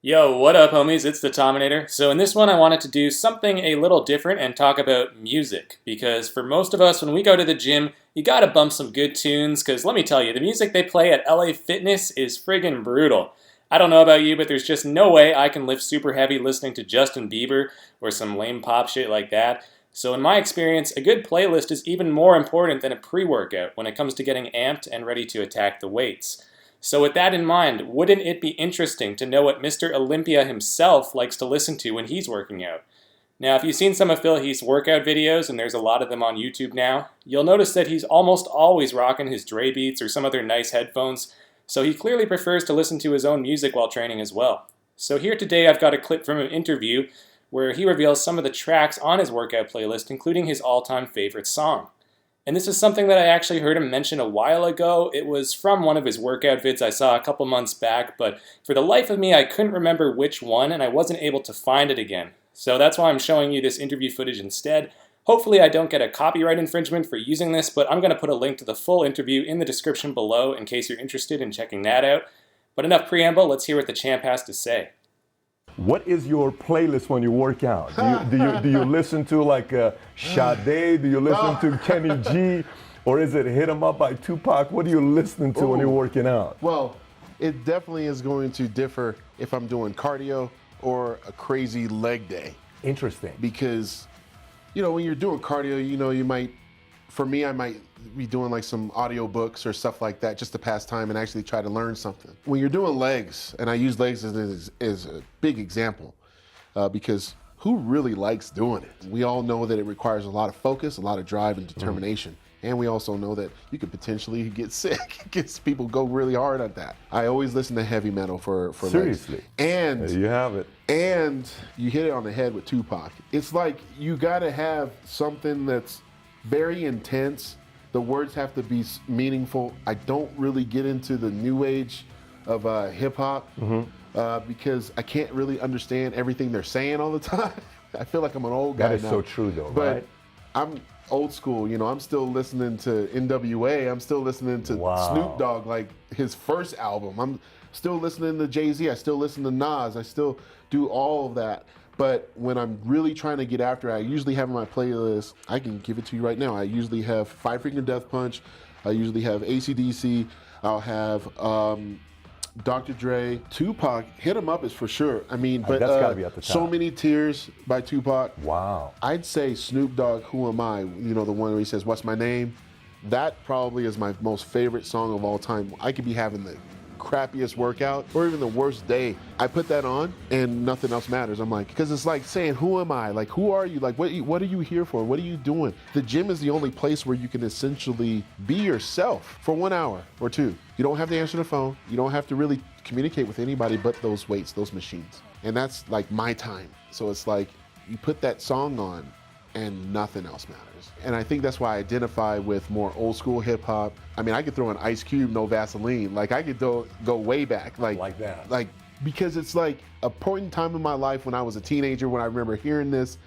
Yo, what up, homies? It's the Tominator. So in this one, I wanted to do something a little different and talk about music. Because for most of us, when we go to the gym, you gotta bump some good tunes, because let me tell you, the music they play at LA Fitness is friggin' brutal. I don't know about you, but there's just no way I can lift super heavy listening to Justin Bieber or some lame pop shit like that. So in my experience, a good playlist is even more important than a pre-workout when it comes to getting amped and ready to attack the weights. So with that in mind, wouldn't it be interesting to know what Mr. Olympia himself likes to listen to when he's working out? Now, if you've seen some of Phil Heath's workout videos, and there's a lot of them on YouTube now, you'll notice that he's almost always rocking his Dre Beats or some other nice headphones, so he clearly prefers to listen to his own music while training as well. So here today I've got a clip from an interview where he reveals some of the tracks on his workout playlist, including his all-time favorite song. And this is something that I actually heard him mention a while ago. It was from one of his workout vids I saw a couple months back, but for the life of me, I couldn't remember which one, and I wasn't able to find it again. So that's why I'm showing you this interview footage instead. Hopefully I don't get a copyright infringement for using this, but I'm going to put a link to the full interview in the description below in case you're interested in checking that out. But enough preamble, let's hear what the champ has to say. What is your playlist when you work out? Do you listen to like Sade? Do you listen to Kenny G? Or is it Hit 'Em Up by Tupac? What are you listening to when you're working out? Well, it definitely is going to differ if I'm doing cardio or a crazy leg day. Interesting. Because, when you're doing cardio, for me, I might be doing like some audio books or stuff like that just to pass time and actually try to learn something. When you're doing legs, and I use legs as a big example, because who really likes doing it? We all know that it requires a lot of focus, a lot of drive and determination. And we also know that you could potentially get sick because people go really hard at that. I always listen to heavy metal for Seriously. legs. And there you have it. And you hit it on the head with Tupac. It's like you gotta have something that's very intense. The words have to be meaningful. I don't really get into the new age of hip hop because I can't really understand everything they're saying all the time. I feel like I'm an old guy That is now. so true though, But right? I'm old school, I'm still listening to NWA. I'm still listening to Snoop Dogg, like his first album. I'm still listening to Jay-Z. I still listen to Nas. I still do all of that. But when I'm really trying to get after it, I usually have in my playlist, I can give it to you right now. I usually have Five Finger Death Punch. I usually have AC/DC. I'll have Dr. Dre. Tupac, Hit 'Em Up is for sure. I mean, but that's gotta be at the top. So Many Tears by Tupac. Wow. I'd say Snoop Dogg, Who Am I? The one where he says, "What's my name?" That probably is my most favorite song of all time. I could be having the crappiest workout or even the worst day. I put that on and nothing else matters. I'm like, because it's like saying, who am I? Like, who are you? Like, what are you here for? What are you doing? The gym is the only place where you can essentially be yourself for 1 hour or two. You don't have to answer the phone. You don't have to really communicate with anybody but those weights, those machines. And that's like my time. So it's like you put that song on and nothing else matters. And I think that's why I identify with more old school hip hop. I mean, I could throw an Ice Cube, No Vaseline. Like I could go way back. Like that. Like, because it's like a point in time in my life when I was a teenager when I remember hearing this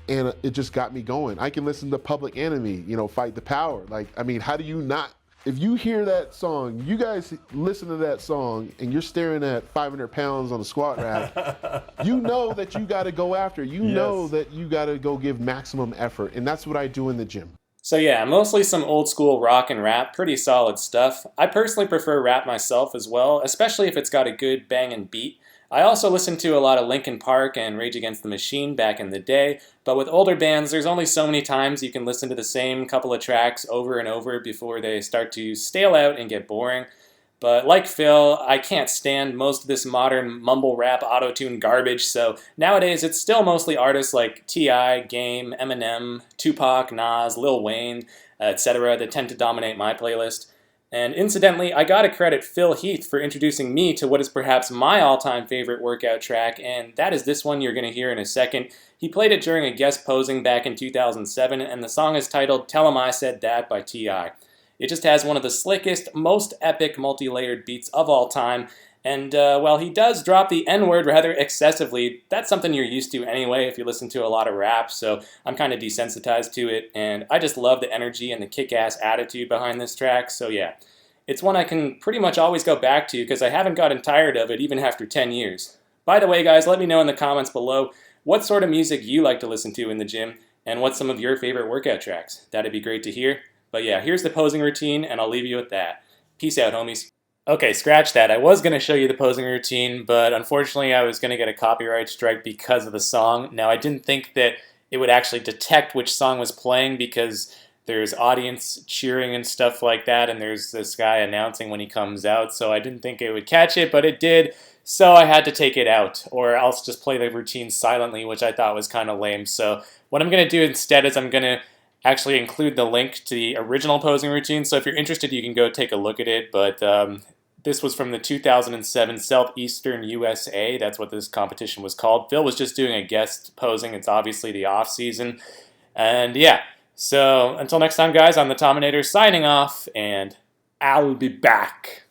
and it just got me going. I can listen to Public Enemy, Fight the Power. Like, I mean, how do you not? If you hear that song, you guys listen to that song and you're staring at 500 pounds on a squat rack, you know that you got to go after. You know that you got to go give maximum effort. And that's what I do in the gym. So yeah, mostly some old school rock and rap, pretty solid stuff. I personally prefer rap myself as well, especially if it's got a good banging beat. I also listened to a lot of Linkin Park and Rage Against the Machine back in the day, but with older bands, there's only so many times you can listen to the same couple of tracks over and over before they start to stale out and get boring. But like Phil, I can't stand most of this modern mumble rap auto-tune garbage, so nowadays it's still mostly artists like T.I., Game, Eminem, Tupac, Nas, Lil Wayne, etc. that tend to dominate my playlist. And incidentally, I gotta credit Phil Heath for introducing me to what is perhaps my all-time favorite workout track, and that is this one you're gonna hear in a second. He played it during a guest posing back in 2007, and the song is titled Tell 'Em I Said That by T.I. It just has one of the slickest, most epic multi-layered beats of all time, and while he does drop the N-word rather excessively, that's something you're used to anyway if you listen to a lot of rap, so I'm kind of desensitized to it, and I just love the energy and the kick-ass attitude behind this track, so yeah. It's one I can pretty much always go back to because I haven't gotten tired of it even after 10 years. By the way, guys, let me know in the comments below what sort of music you like to listen to in the gym and what's some of your favorite workout tracks. That'd be great to hear. But yeah, here's the posing routine, and I'll leave you with that. Peace out, homies. Okay, scratch that. I was going to show you the posing routine, but unfortunately I was going to get a copyright strike because of the song. Now, I didn't think that it would actually detect which song was playing because there's audience cheering and stuff like that, and there's this guy announcing when he comes out, so I didn't think it would catch it, but it did, so I had to take it out, or else just play the routine silently, which I thought was kind of lame. So what I'm going to do instead is I'm going to actually include the link to the original posing routine, so if you're interested, you can go take a look at it, but this was from the 2007 Southeastern USA. That's what this competition was called. Phil was just doing a guest posing. It's obviously the off season. And yeah, so until next time, guys, I'm the Tominator signing off, and I'll be back.